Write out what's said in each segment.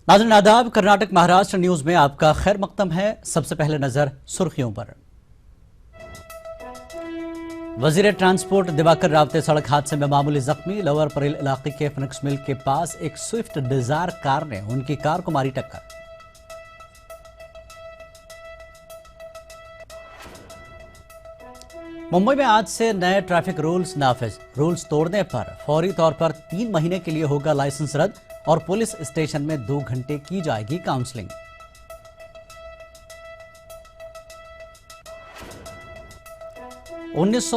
नाज़रीन आदाब, कर्नाटक महाराष्ट्र न्यूज में आपका खैर मकदम है। सबसे पहले नजर सुर्खियों पर। वजीर ट्रांसपोर्ट दिवाकर रावते सड़क हादसे में मामूली जख्मी। लोअर परेल इलाके के फिनिक्स मिल के पास एक स्विफ्ट डिजायर कार ने उनकी कार को मारी टक्कर। मुंबई में आज से नए ट्रैफिक रूल्स नाफिज। रूल्स तोड़ने पर फौरी तौर पर 3 महीने के लिए होगा लाइसेंस रद्द और पुलिस स्टेशन में 2 घंटे की जाएगी काउंसलिंग। उन्नीस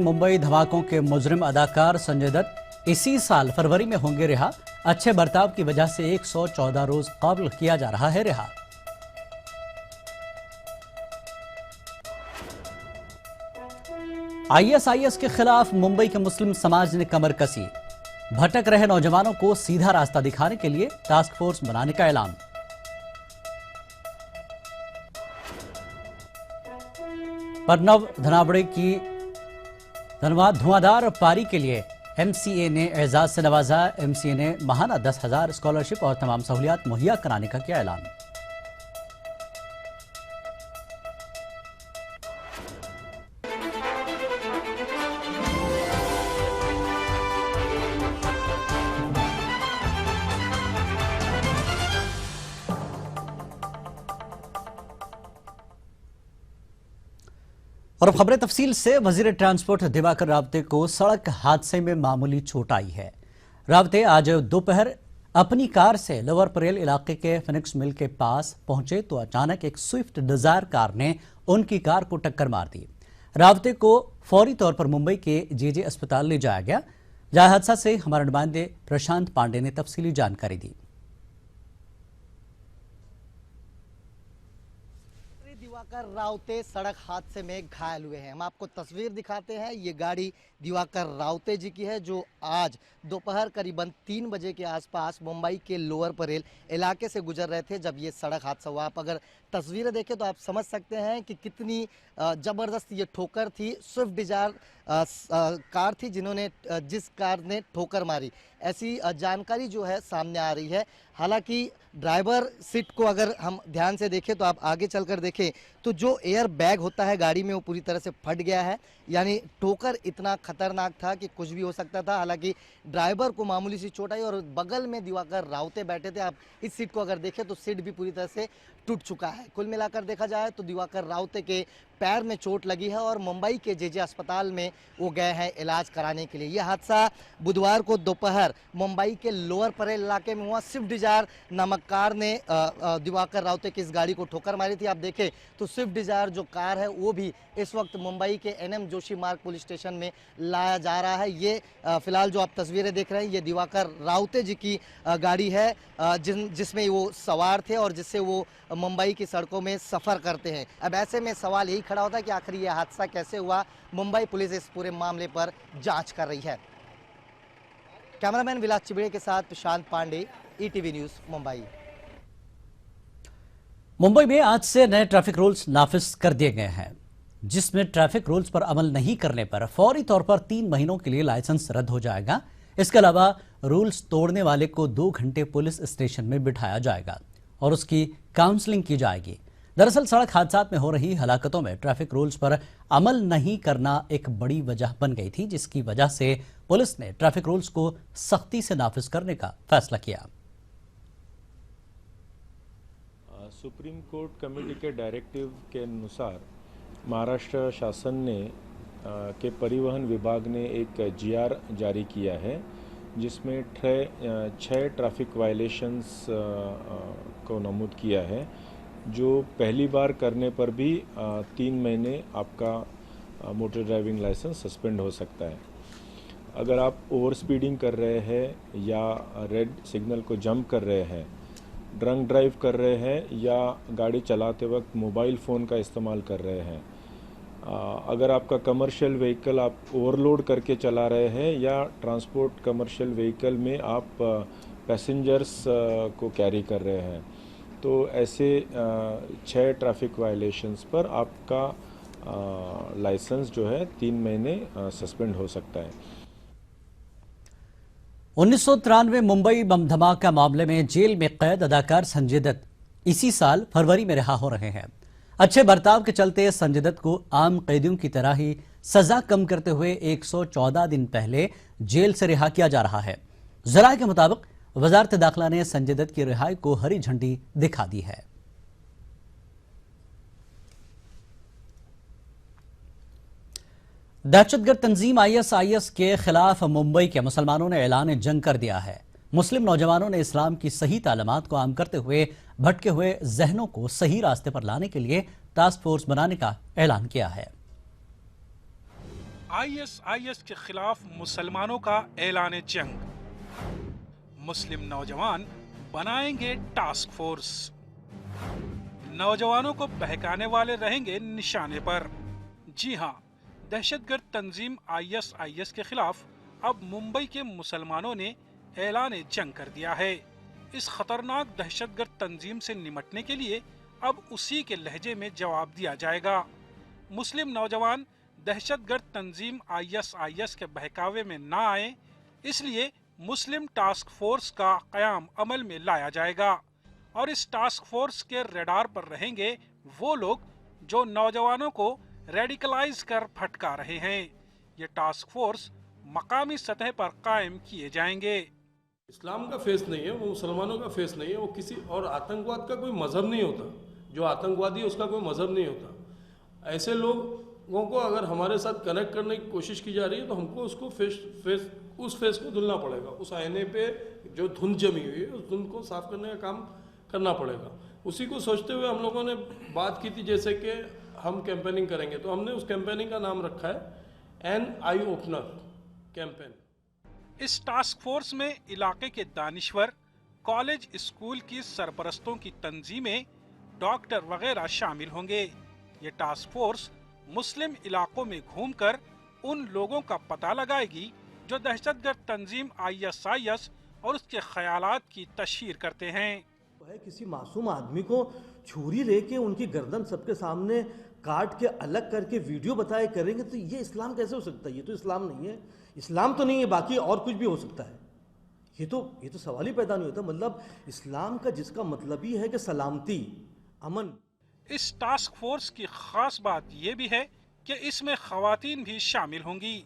मुंबई धमाकों के मुजरिम अदाकार संजय दत्त इसी साल फरवरी में होंगे रिहा। अच्छे बर्ताव की वजह से 114 रोज काबिल किया जा रहा है रिहा। आईएसआईएस के खिलाफ मुंबई के मुस्लिम समाज ने कमर कसी। भटक रहे नौजवानों को सीधा रास्ता दिखाने के लिए टास्क फोर्स बनाने का ऐलान। प्रणव धनावड़े की धुआंधार पारी के लिए एमसीए ने एजाज से नवाजा। एमसीए ने माहाना 10,000 स्कॉलरशिप और तमाम सहूलियात मुहैया कराने का किया ऐलान। और अब खबरें तफसील से। वजीर ट्रांसपोर्ट दिवाकर रावते को सड़क हादसे में मामूली चोट आई है। रावते आज दोपहर अपनी कार से लोअर परेल इलाके के फिनिक्स मिल के पास पहुंचे तो अचानक एक स्विफ्ट डिजायर कार ने उनकी कार को टक्कर मार दी। रावते को फौरी तौर पर मुंबई के जेजे अस्पताल ले जाया गया, जहां हादसा से हमारे नुमाइंदे प्रशांत पांडे ने तफसीली जानकारी दी। दिवाकर रावते सड़क हादसे में घायल हुए हैं। हम आपको तस्वीर दिखाते हैं। ये गाड़ी दिवाकर रावते जी की है, जो आज दोपहर करीबन 3 बजे के आसपास मुंबई के लोअर परेल इलाके से गुजर रहे थे जब ये सड़क हादसा हुआ। आप अगर तस्वीरें देखें तो आप समझ सकते हैं कि कितनी ज़बरदस्त ये ठोकर थी। स्विफ्ट डिजायर कार थी जिस कार ने ठोकर मारी, ऐसी जानकारी जो है सामने आ रही है। हालांकि ड्राइवर सीट को अगर हम ध्यान से देखें तो आप आगे चलकर देखें तो जो एयर बैग होता है गाड़ी में वो पूरी तरह से फट गया है। यानी ठोकर इतना खतरनाक था कि कुछ भी हो सकता था। हालांकि ड्राइवर को मामूली सी चोट आई और बगल में दिवाकर रावते बैठे थे। आप इस सीट को अगर देखें तो सीट भी पूरी तरह से टूट चुका है। कुल मिलाकर देखा जाए तो दिवाकर रावते के पैर में चोट लगी है और मुंबई के जेजे अस्पताल में वो गए हैं इलाज कराने के लिए। यह हादसा बुधवार को दोपहर मुंबई के लोअर परेल इलाके में हुआ। स्विफ्ट डिजायर नामक कार ने दिवाकर रावते की इस गाड़ी को ठोकर मारी थी। आप देखें तो स्विफ्ट डिजायर जो कार है वो भी इस वक्त मुंबई के एनएम जोशी मार्ग पुलिस स्टेशन में लाया जा रहा है। ये फिलहाल जो आप तस्वीरें देख रहे हैं ये दिवाकर रावते जी की गाड़ी है, जिसमें वो सवार थे और जिससे वो मुंबई की सड़कों में सफ़र करते हैं। अब ऐसे में सवाल यही खड़ा होता है कि आखिर ये हादसा कैसे हुआ। मुंबई पुलिस इस पूरे मामले पर जांच कर रही है। कैमरामैन विलास चिबड़े के साथ प्रशांत पांडे, ईटीवी न्यूज़ मुंबई। मुंबई में आज से नए ट्रैफिक रूल्स नाफिज कर दिए गए हैं, जिसमें ट्रैफिक रूल्स पर अमल नहीं करने पर फौरी तौर पर 3 महीनों के लिए लाइसेंस रद्द हो जाएगा। इसके अलावा रूल्स तोड़ने वाले को 2 घंटे पुलिस स्टेशन में बिठाया जाएगा और उसकी काउंसलिंग की जाएगी। दरअसल सड़क हादसा में हो रही हलाकतों में ट्रैफिक रूल्स पर अमल नहीं करना एक बड़ी वजह बन गई थी, जिसकी वजह से पुलिस ने ट्रैफिक रूल्स को सख्ती से नाफिज करने का फैसला किया। सुप्रीम कोर्ट कमेटी के डायरेक्टिव के अनुसार महाराष्ट्र शासन ने के परिवहन विभाग ने एक जीआर जारी किया है, जिसमें 6 ट्रैफिक वायलेशंस को नमूद किया है, जो पहली बार करने पर भी 3 महीने आपका मोटर ड्राइविंग लाइसेंस सस्पेंड हो सकता है। अगर आप ओवर स्पीडिंग कर रहे हैं या रेड सिग्नल को जंप कर रहे हैं, ड्रंक ड्राइव कर रहे हैं या गाड़ी चलाते वक्त मोबाइल फ़ोन का इस्तेमाल कर रहे हैं, अगर आपका कमर्शियल व्हीकल आप ओवरलोड करके चला रहे हैं या ट्रांसपोर्ट कमर्शियल व्हीकल में आप पैसेंजर्स को कैरी कर रहे हैं, तो ऐसे 6 ट्रैफिक वायलेशंस पर आपका लाइसेंस जो है 3 महीने सस्पेंड हो सकता है। 1993 मुंबई बम धमाका मामले में जेल में कैद अदाकार संजय दत्त इसी साल फरवरी में रिहा हो रहे हैं। अच्छे बर्ताव के चलते संजय दत्त को आम कैदियों की तरह ही सजा कम करते हुए 114 दिन पहले जेल से रिहा किया जा रहा है। जराये के मुताबिक वजारत दाखिला ने संजय दत्त की रिहाई को हरी झंडी दिखा दी है। दहशतगर्द तंजीम ISIS के खिलाफ मुंबई के मुसलमानों ने ऐलान जंग कर दिया है। मुस्लिम नौजवानों ने इस्लाम की सही तालीमात को आम करते हुए भटके हुए जहनों को सही रास्ते पर लाने के लिए टास्क फोर्स बनाने का ऐलान किया है। ISIS के खिलाफ मुसलमानों का ऐलान जंग। मुस्लिम नौजवान बनाएंगे टास्क फोर्स। नौजवानों को बहकाने वाले रहेंगे निशाने पर। जी हां, दहशतगर्द तंजीम ISIS के खिलाफ अब मुंबई के मुसलमानों ने ऐलान जंग कर दिया है। इस खतरनाक दहशतगर्द तंजीम से निपटने के लिए अब उसी के लहजे में जवाब दिया जाएगा। मुस्लिम नौजवान दहशतगर्द तंजीम ISIS के बहकावे में ना आए, इसलिए मुस्लिम टास्क फोर्स का क़याम अमल में लाया जाएगा और इस टास्क फोर्स के रडार पर रहेंगे वो लोग जो नौजवानों को रेडिकलाइज कर भटका रहे हैं। ये टास्क फोर्स मकामी सतह पर कायम किए जाएंगे। इस्लाम का फेस नहीं है, वो मुसलमानों का फेस नहीं है, वो किसी और आतंकवाद का कोई मजहब नहीं होता। जो आतंकवादी है उसका कोई मजहब नहीं होता। ऐसे लोगों को अगर हमारे साथ कनेक्ट करने की कोशिश की जा रही है तो हमको उसको उस फेस को धुलना पड़ेगा। उस आईने पे जो धुंध जमी हुई है उस धुंध को साफ करने का काम करना पड़ेगा। उसी को सोचते हुए हम लोगों ने बात की थी जैसे कि हम कैंपेनिंग करेंगे, तो हमने उस कैंपेनिंग का नाम रखा है एन आई ओपनर कैंपेन। इस टास्क फोर्स में इलाके के दानिश्वर, कॉलेज स्कूल की सरपरस्तों की तंजीमें, डॉक्टर वगैरह शामिल होंगे। ये टास्क फोर्स मुस्लिम इलाकों में घूमकर उन लोगों का पता लगाएगी जो दहशतगर्द तंजीम ISIS और उसके ख्यालात की तशहीर करते हैं। किसी मासूम आदमी को छुरी लेके उनकी गर्दन सबके सामने काट के अलग करके वीडियो बताए करेंगे तो ये इस्लाम कैसे हो सकता है? ये तो इस्लाम नहीं है। इस्लाम तो नहीं है, बाकी और कुछ भी हो सकता है। ये तो सवाल ही पैदा नहीं होता। मतलब इस्लाम का जिसका मतलब ही है कि सलामती, अमन। इस टास्क फोर्स की खास बात यह भी है कि इसमें खवातीन भी शामिल होंगी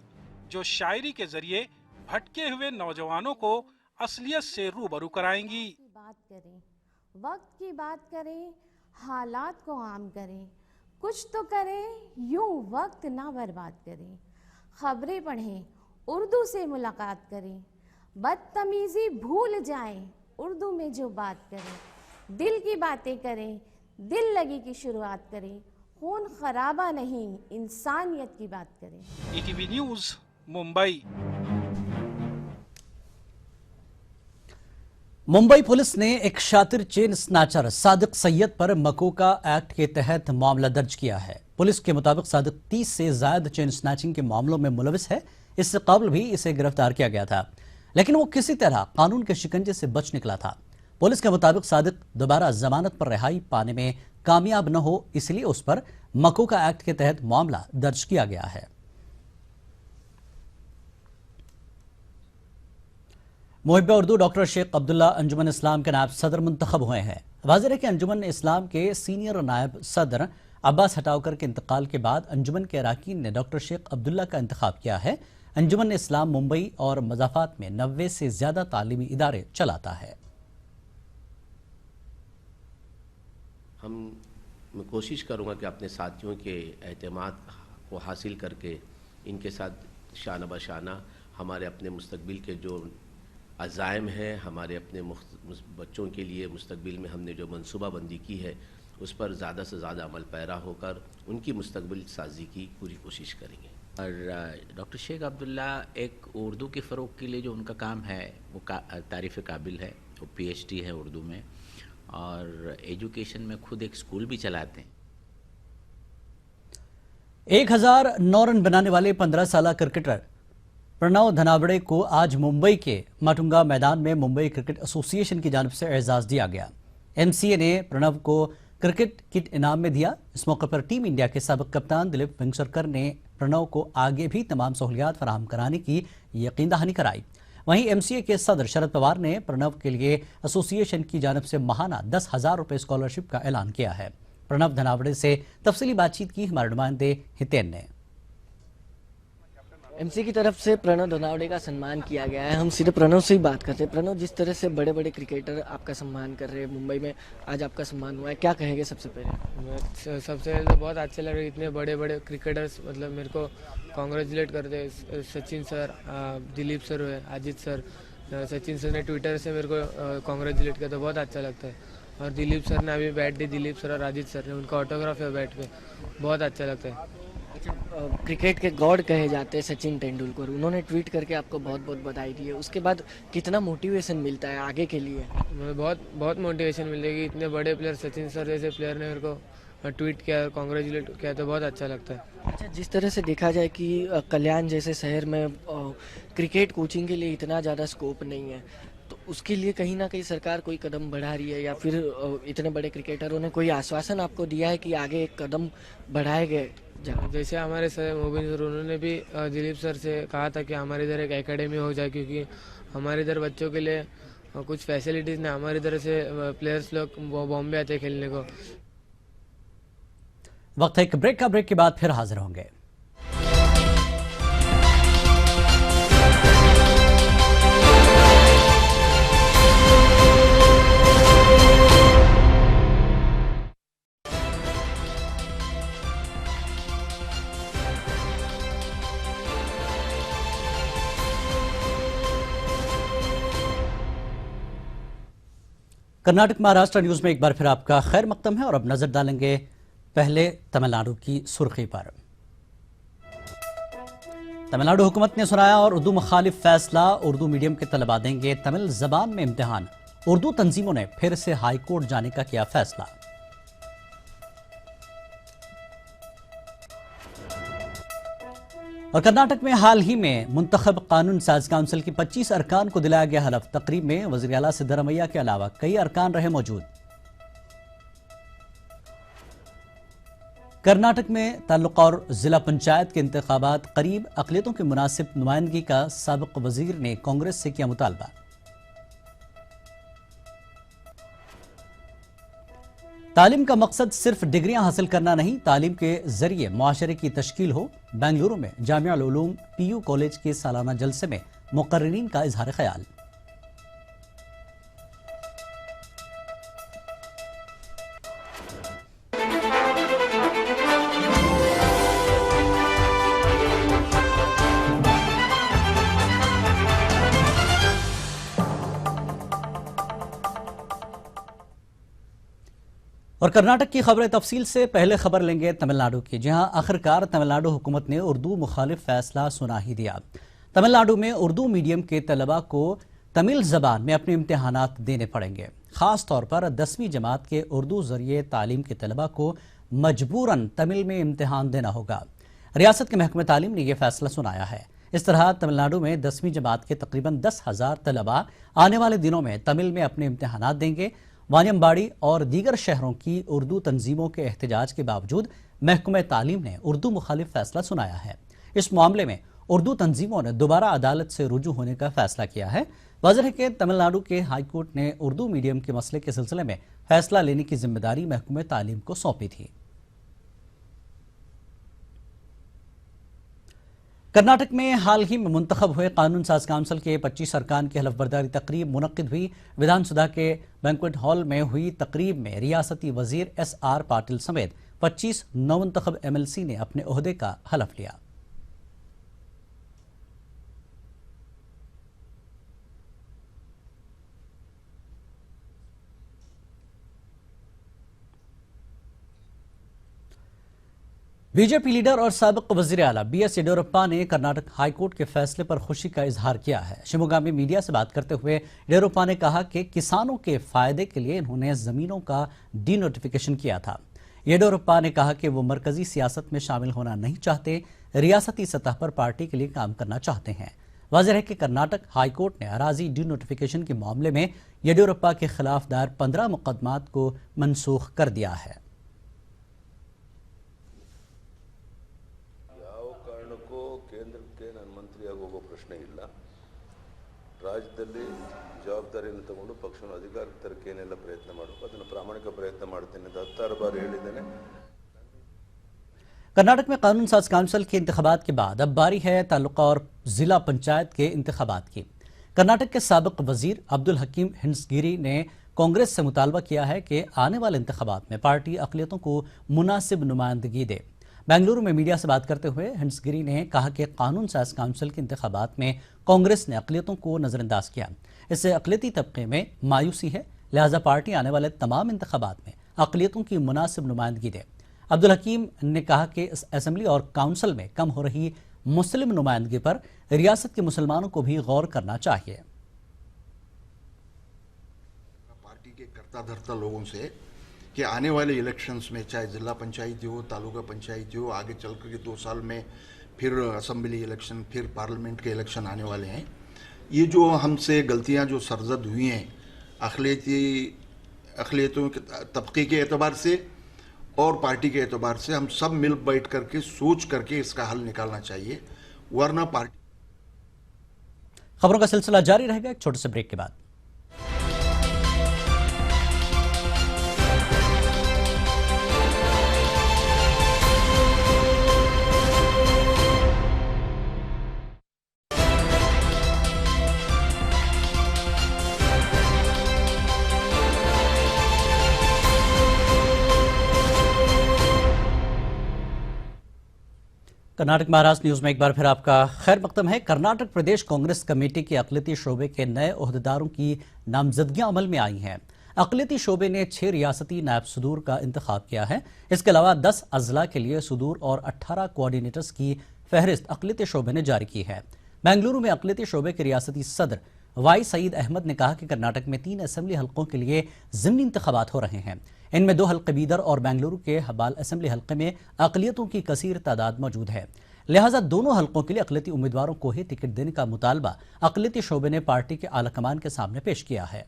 जो शायरी के जरिए भटके हुए नौजवानों को असलियत से रूबरू कराएंगी। वक्त की बात करें, हालात को आम करें, कुछ तो करें, यूं वक्त ना बर्बाद करें। खबरें पढ़ें, उर्दू से मुलाकात करें, बदतमीजी भूल जाएं, उर्दू में जो बात करें। दिल की बातें करें, दिल लगी की शुरुआत करें, खून खराबा नहीं, इंसानियत की बात करें। ETV news, Mumbai. Mumbai police ने एक शातिर चेन स्नैचर सादिक सैयद पर मकोका एक्ट के तहत मामला दर्ज किया है। पुलिस के मुताबिक सादिक 30 से ज्यादा चेन स्नैचिंग के मामलों में मुलविस है। इससे कबल भी इसे गिरफ्तार किया गया था, लेकिन वो किसी तरह कानून के शिकंजे से बच निकला था। पुलिस के मुताबिक सादिक दोबारा जमानत पर रिहाई पाने में कामयाब न हो, इसलिए उस पर मकोका एक्ट के तहत मामला दर्ज किया गया है। मुहिब उर्दू डॉक्टर शेख अब्दुल्ला अंजुमन इस्लाम के नायब सदर मुंतखब हुए हैं। वाज़ेह है कि अंजुमन इस्लाम के सीनियर नायब सदर अब्बास हटावकर के इंतकाल के बाद अंजुमन के अरकान ने डॉक्टर शेख अब्दुल्ला का इंतखाब किया है। अंजुमन इस्लाम मुंबई और मज़ाफ़ात में 90 से ज़्यादा तालीमी इदारे चलाता है। मैं कोशिश करूँगा कि अपने साथियों के एतमाद को हासिल करके इनके साथ शाना बशाना हमारे अपने मुस्तकबिल के जो अज़ाइम हैं, हमारे अपने बच्चों के लिए मुस्तकबिल में हमने जो मनसूबाबंदी की है उस पर ज़्यादा से ज़्यादा अमल पैरा होकर उनकी मुस्तकबिल साजी की पूरी कोशिश करेंगे। और डॉक्टर शेख अब्दुल्ला एक उर्दू के फ़रोग़ के लिए जो उनका काम है वो तारीफ़ काबिल है। वो PhD है उर्दू में और एजुकेशन में खुद एक स्कूल भी चलाते हैं। 1009 रन बनाने वाले 15 साला क्रिकेटर प्रणव धनावड़े को आज मुंबई के माटुंगा मैदान में मुंबई क्रिकेट एसोसिएशन की जानिब से एजाज़ दिया गया। MCA ने प्रणव को क्रिकेट किट इनाम में दिया। इस मौके पर टीम इंडिया के साबिक़ कप्तान दिलीप वेंगसरकर ने प्रणव को आगे भी तमाम सहूलियात फराहम कराने की यकीन दहानी कराई। वहीं एमसीए के सदर शरद पवार ने प्रणव के लिए एसोसिएशन की जानिब से माहाना 10,000 रुपए स्कॉलरशिप का ऐलान किया है। प्रणव धनावड़े से तफसीली बातचीत की हमारे नुमाइंदे हितेन ने। एमसी की तरफ से प्रणव धनावड़े का सम्मान किया गया है। हम सीधे प्रणव से ही बात करते हैं। प्रणव, जिस तरह से बड़े बड़े क्रिकेटर आपका सम्मान कर रहे हैं मुंबई में, आज आपका सम्मान हुआ है, क्या कहेंगे सबसे पहले? सबसे पहले तो बहुत अच्छे लग रहे, इतने बड़े बड़े क्रिकेटर्स मतलब मेरे को कॉन्ग्रेचुलेट करते हैं। सचिन सर, दिलीप सर हुए, अजीत सर, सचिन सर ने ट्विटर से मेरे को कॉन्ग्रेचुलेट किया तो बहुत अच्छा लगता है। और दिलीप सर ने अभी बैट दी, दिलीप सर और अजीत सर ने, उनका ऑटोग्राफ है बैट पे, बहुत अच्छा लगता है। क्रिकेट के गॉड कहे जाते हैं सचिन तेंदुलकर, उन्होंने ट्वीट करके आपको बहुत बहुत बधाई दी है। उसके बाद कितना मोटिवेशन मिलता है आगे के लिए? मुझे बहुत मोटिवेशन मिलेगी। इतने बड़े प्लेयर, सचिन सर जैसे प्लेयर ने मेरे को ट्वीट किया और कॉन्ग्रेचुलेट किया तो बहुत अच्छा लगता है। अच्छा, जिस तरह से देखा जाए कि कल्याण जैसे शहर में क्रिकेट कोचिंग के लिए इतना ज़्यादा स्कोप नहीं है, तो उसके लिए कहीं ना कहीं सरकार कोई कदम बढ़ा रही है या फिर इतने बड़े क्रिकेटरों ने कोई आश्वासन आपको दिया है कि आगे एक कदम बढ़ाए गए? जैसे हमारे सर मोबिन सर, उन्होंने भी दिलीप सर से कहा था कि हमारे इधर एक एकेडमी हो जाए, क्योंकि हमारे इधर बच्चों के लिए कुछ फैसिलिटीज़ नहीं। हमारे इधर से प्लेयर्स लोग बॉम्बे आते हैं खेलने को। वक्त है एक ब्रेक का। ब्रेक के बाद फिर हाजिर होंगे। कर्नाटक महाराष्ट्र न्यूज में एक बार फिर आपका खैर मकदम है और अब नजर डालेंगे पहले तमिलनाडु की सुर्खी पर। तमिलनाडु हुकूमत ने सुनाया और उर्दू मुखालिफ फैसला, उर्दू मीडियम के तलबा देंगे तमिल जबान में इम्तिहान। उर्दू तंजीमों ने फिर से हाई कोर्ट जाने का किया फैसला। और कर्नाटक में हाल ही में मुंतखब कानून साज काउंसिल की 25 अरकान को दिलाया गया हलफ। तकरीब में वज़ीर आला सिद्धरमैया के अलावा कई अरकान रहे मौजूद। कर्नाटक में ताल्लुक और जिला पंचायत के इंतखाबात करीब, अक़लियतों की मुनासिब नुमाइंदगी का साबिक़ वज़ीर ने कांग्रेस से किया मुतालबा। तालीम का मकसद सिर्फ डिग्रियां हासिल करना नहीं, तालीम के जरिए मुआशरे की तश्कील हो। बेंगलुरु में जामिया उल उलूम पीयू कॉलेज के सालाना जलसे में मुकर्रिरीन का इजहार ख्याल। और कर्नाटक की खबरें तफसील से। पहले खबर लेंगे तमिलनाडु की, जहां आखिरकार तमिलनाडु हुकूमत ने उर्दू मुखालिफ फैसला सुना ही दिया। तमिलनाडु में उर्दू मीडियम के तलबा को तमिल जबान में अपने इम्तिहानात देने पड़ेंगे। खास तौर पर 10वीं जमात के उर्दू जरिए तालीम के तलबा को मजबूरन तमिल में इम्तिहान देना होगा। रियासत के महकमे तालीम ने यह फैसला सुनाया है। इस तरह तमिलनाडु में 10वीं जमात के तकरीबन 10,000 तलबा आने वाले दिनों में तमिल में अपने इम्तिहानात देंगे। वानियमबाड़ी और दीगर शहरों की उर्दू तंजीमों के एहतजाज के बावजूद महकमे तालीम ने उर्दू मुखालिफ फैसला सुनाया है। इस मामले में उर्दू तंजीमों ने दोबारा अदालत से रुजू होने का फैसला किया है। वाज़ेह है कि तमिलनाडु के हाई कोर्ट ने उर्दू मीडियम के मसले के सिलसिले में फैसला लेने की जिम्मेदारी महकमे तालीम को सौंपी थी। कर्नाटक में हाल ही में मुंतखब हुए कानून साज काउंसिल के 25 अरकान की हलफबरदारी तकरीब मुनक्किद हुई। विधानसभा के बैंक्वेट हॉल में हुई तकरीब में रियासती वजीर SR पाटिल समेत 25 नवमुंतखब MLC ने अपने ओहदे का हलफ लिया। बीजेपी लीडर और साबिक वज़ीर आला BS येडियुरप्पा ने कर्नाटक हाईकोर्ट के फैसले पर खुशी का इजहार किया है। शिमोगा में मीडिया से बात करते हुए येडियुरप्पा ने कहा कि किसानों के फायदे के लिए इन्होंने जमीनों का डीनोटिफिकेशन किया था। येडियुरप्पा ने कहा कि वो मरकजी सियासत में शामिल होना नहीं चाहते, रियासती सतह पर पार्टी के लिए काम करना चाहते हैं। वाज़ेह है कि कर्नाटक हाईकोर्ट ने अराजी डीनोटिफिकेशन के मामले में येडियुरप्पा के खिलाफ दायर 15 मुकदमात को मनसूख कर दिया है। ರಾಜ್ಯದಲ್ಲಿ ಜವಾಬ್ದಾರಿಯನ್ನು ತಗೊಂಡು ಪಕ್ಷವನ್ನು ಅಧಿಕಾರಕ್ಕೆ ತರಕ್ಕೆ ಏನೆಲ್ಲ ಪ್ರಯತ್ನ ಮಾಡಬೇಕು ಅದನ್ನು ಪ್ರಾಮಾಣಿಕ ಪ್ರಯತ್ನ ಮಾಡ್ತೇನೆ ಅಂತ 10 ಬಾರಿ ಹೇಳಿದ್ದೇನೆ. कर्नाटक में कानून साज काउंसिल के इंतखाबात के बाद अब बारी है तालुका और जिला पंचायत के इंतखाबात की। कर्नाटक के साबिक वजीर अब्दुल हकीम हिंसगिरी ने कांग्रेस से मुतालबा किया है कि आने वाले इंतखाबात में पार्टी अक़लियतों को मुनासिब नुमाइंदगी दे। बेंगलुरु में मीडिया से बात करते हुए हिंसगिरी ने कहा कि कानून साज काउंसिल के इंतखाबात में कांग्रेस ने अक़लियतों को नज़रअंदाज किया। इससे अक़लियती तबके में मायूसी है, लिहाजा पार्टी आने वाले तमाम इंतखाबात में अक़लियतों की मुनासिब नुमाइंदगी दे। अब्दुल हकीम ने कहा कि इस असेंबली और काउंसिल में कम हो रही मुस्लिम नुमाइंदगी पर रियासत के मुसलमानों को भी गौर करना चाहिए। पार्टी के कर्ता धर्ता लोगों से कि आने वाले इलेक्शंस में चाहे जिला पंचायती हो, तालुका पंचायती हो, आगे चल कर के 2 साल में फिर असेंबली इलेक्शन, फिर पार्लियामेंट के इलेक्शन आने वाले हैं। ये जो हमसे गलतियां जो सरजद हुई हैं अक़लियतों के तबके के एतबार से और पार्टी के एतबार से, हम सब मिल बैठ करके सोच करके इसका हल निकालना चाहिए, वरना पार्टी। खबरों का सिलसिला जारी रहेगा एक छोटे से ब्रेक के बाद। कर्नाटक महाराष्ट्र न्यूज में एक बार फिर आपका खैर मकदम है। कर्नाटक प्रदेश कांग्रेस कमेटी के अक़लियती शोबे के नए ओहदेदारों की नामजदगियां अमल में आई हैं। अक़लियती शोबे ने 6 रियासती नायब सदूर का इंतखाब किया है। इसके अलावा 10 अजला के लिए सदूर और 18 कोऑर्डिनेटर्स की फहरिस्त अक़लियती शोबे ने जारी की है। बेंगलुरु में अक़लियती शोबे के रियासती सदर वाई सईद अहमद ने कहा कि कर्नाटक में 3 असेंबली हल्कों के लिए ज़िमनी इंतखाबात हो रहे हैं। इनमें 2 हल्के बीदर और बेंगलुरु के हबाल असेंबली हल्के में अक़लियतों की कसीर तादाद मौजूद है। लिहाजा दोनों हल्कों के लिए अक़लियती उम्मीदवारों को ही टिकट देने का मुतालबा अक़लियती शोबे ने पार्टी के आला कमान के सामने पेश किया है।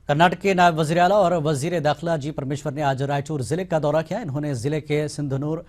कर्नाटक के नायब वज़ीर आला और वज़ीर दाखिला जी परमेश्वर ने आज रायचूर जिले का दौरा किया। इन्होंने जिले के सिंधनूर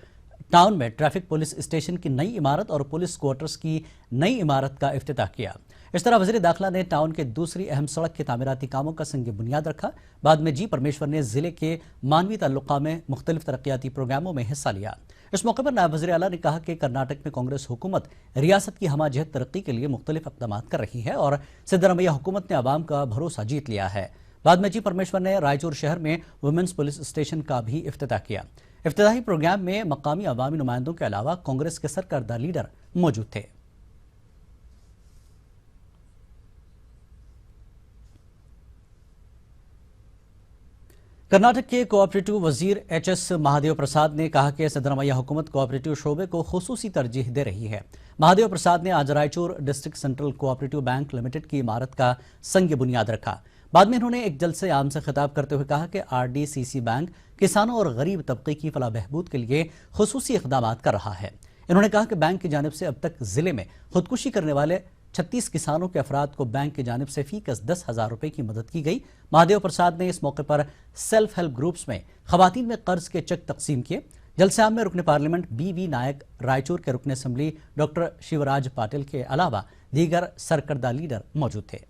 टाउन में ट्रैफिक पुलिस स्टेशन की नई इमारत और पुलिस क्वार्टर्स की नई इमारत का इफ्तिताह किया। इस तरह वज़ीर दाखिला ने टाउन के दूसरी अहम सड़क के तामीराती कामों का संग बुनियाद रखा। बाद में जी परमेश्वर ने जिले के मानवी ताल्लुक़ा में मुख्तलिफ तरक्याती प्रोग्रामों में हिस्सा लिया। इस मौके पर नायब वज़ीर आला ने कहा कि कर्नाटक में कांग्रेस हुकूमत रियासत की हमाजहत तरक्की के लिए मुख्तलिफ इक़दाम कर रही है और सिद्धरामैया हुकूमत ने आवाम का भरोसा जीत लिया है। बाद में जी परमेश्वर ने रायचूर शहर में वुमेंस पुलिस स्टेशन का भी इफ्तिताह किया। इफ्तिताही प्रोग्राम में मकामी अवामी नुमाइंदों के अलावा कांग्रेस के सरकर्दा लीडर मौजूद थे। कर्नाटक के कोऑपरेटिव वजीर एचएस महादेव प्रसाद ने कहा कि सिद्धरामैया हुकूमत कोऑपरेटिव शोबे को खुसूसी तरजीह दे रही है। महादेव प्रसाद ने आज Raichur district central cooperative bank limited की इमारत का संग बुनियाद रखा। बाद में इन्होंने एक जलसे आम से खिताब करते हुए कहा कि आरडीसीसी बैंक किसानों और गरीब तबके की फलाह बहबूद के लिए खुसूसी इक़दाम कर रहा है। इन्होंने कहा कि बैंक की जानिब से अब तक जिले में खुदकुशी करने वाले 36 किसानों के अफराद को बैंक की जानिब से फीकस 10,000 रुपए की मदद की गई। महादेव प्रसाद ने इस मौके पर सेल्फ हेल्प ग्रुप्स में खवातीन में कर्ज के चेक तकसीम किए। जलसेआम में रुकन पार्लियामेंट बीवी नायक, रायचूर के रुकन असम्बली डॉक्टर शिवराज पाटिल के अलावा दीगर सरकर्दा लीडर मौजूद थे।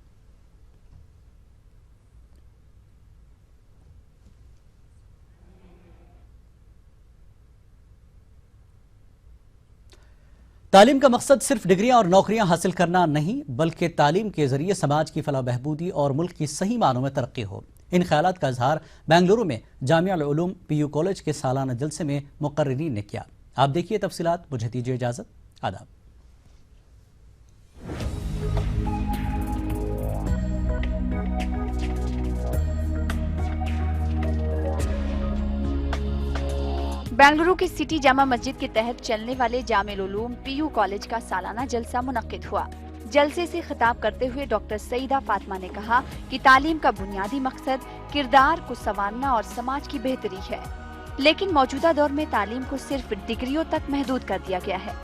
तालीम का मकसद सिर्फ डिग्रियां और नौकरियां हासिल करना नहीं, बल्कि तालीम के जरिए समाज की फलाह बहबूदी और मुल्क की सही मानों में तरक्की हो। इन ख्यालात का इजहार बेंगलुरु में जामिया उलूम पीयू कॉलेज के सालाना जलसे में मुकर्रिरीन ने किया। आप देखिए तफसीलात। मुझे दीजिए इजाजत। आदाब। बेंगलुरु की सिटी जामा मस्जिद के तहत चलने वाले जामिया उलूम पीयू कॉलेज का सालाना जलसा मुनक्किद हुआ। जलसे से खिताब करते हुए डॉक्टर सईदा फातिमा ने कहा कि तालीम का बुनियादी मकसद किरदार को संवारना और समाज की बेहतरी है, लेकिन मौजूदा दौर में तालीम को सिर्फ डिग्रियों तक महदूद कर दिया गया है।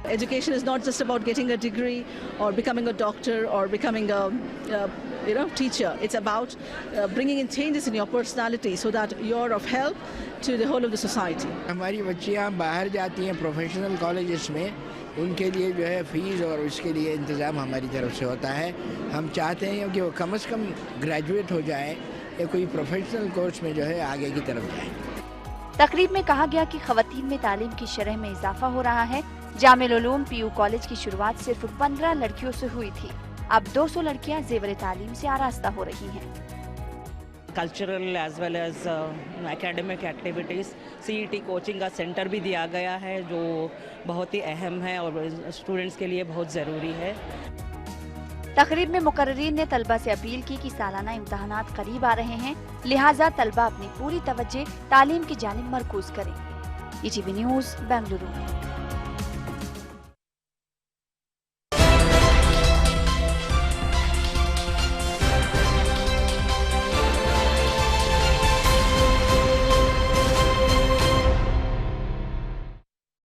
Education is not just about getting a degree or becoming a doctor or becoming a teacher. It's about bringing in changes in your personality so that you're of help to the whole of the society. हमारी बच्चियाँ बाहर जाती हैं professional colleges में, उनके लिए जो है फीस और उसके लिए इंतज़ाम हमारी तरफ से होता है। हम चाहते हैं कि वो कम से कम ग्रेजुएट हो जाए या कोई प्रोफेशनल कोर्स में जो है आगे की तरफ जाए। तकरीब में कहा गया कि खवातीन में तालीम की शरह में इजाफा हो रहा है। जामिल उलूम पीयू कॉलेज की शुरुआत सिर्फ 15 लड़कियों से हुई थी। अब 200 लड़कियां जेवर तालीम से आरास्ता हो रही हैं। Cultural as well as academic activities CET coaching का सेंटर भी दिया गया है, जो बहुत ही अहम है और स्टूडेंट्स के लिए बहुत ज़रूरी है। तकरीब में मुकर्रीन ने तलबा से अपील की कि सालाना इम्तहानात करीब आ रहे हैं, लिहाजा तलबा अपनी पूरी तवज्जो तालीम की जानिब मरकूज करें। ETV news Bengaluru.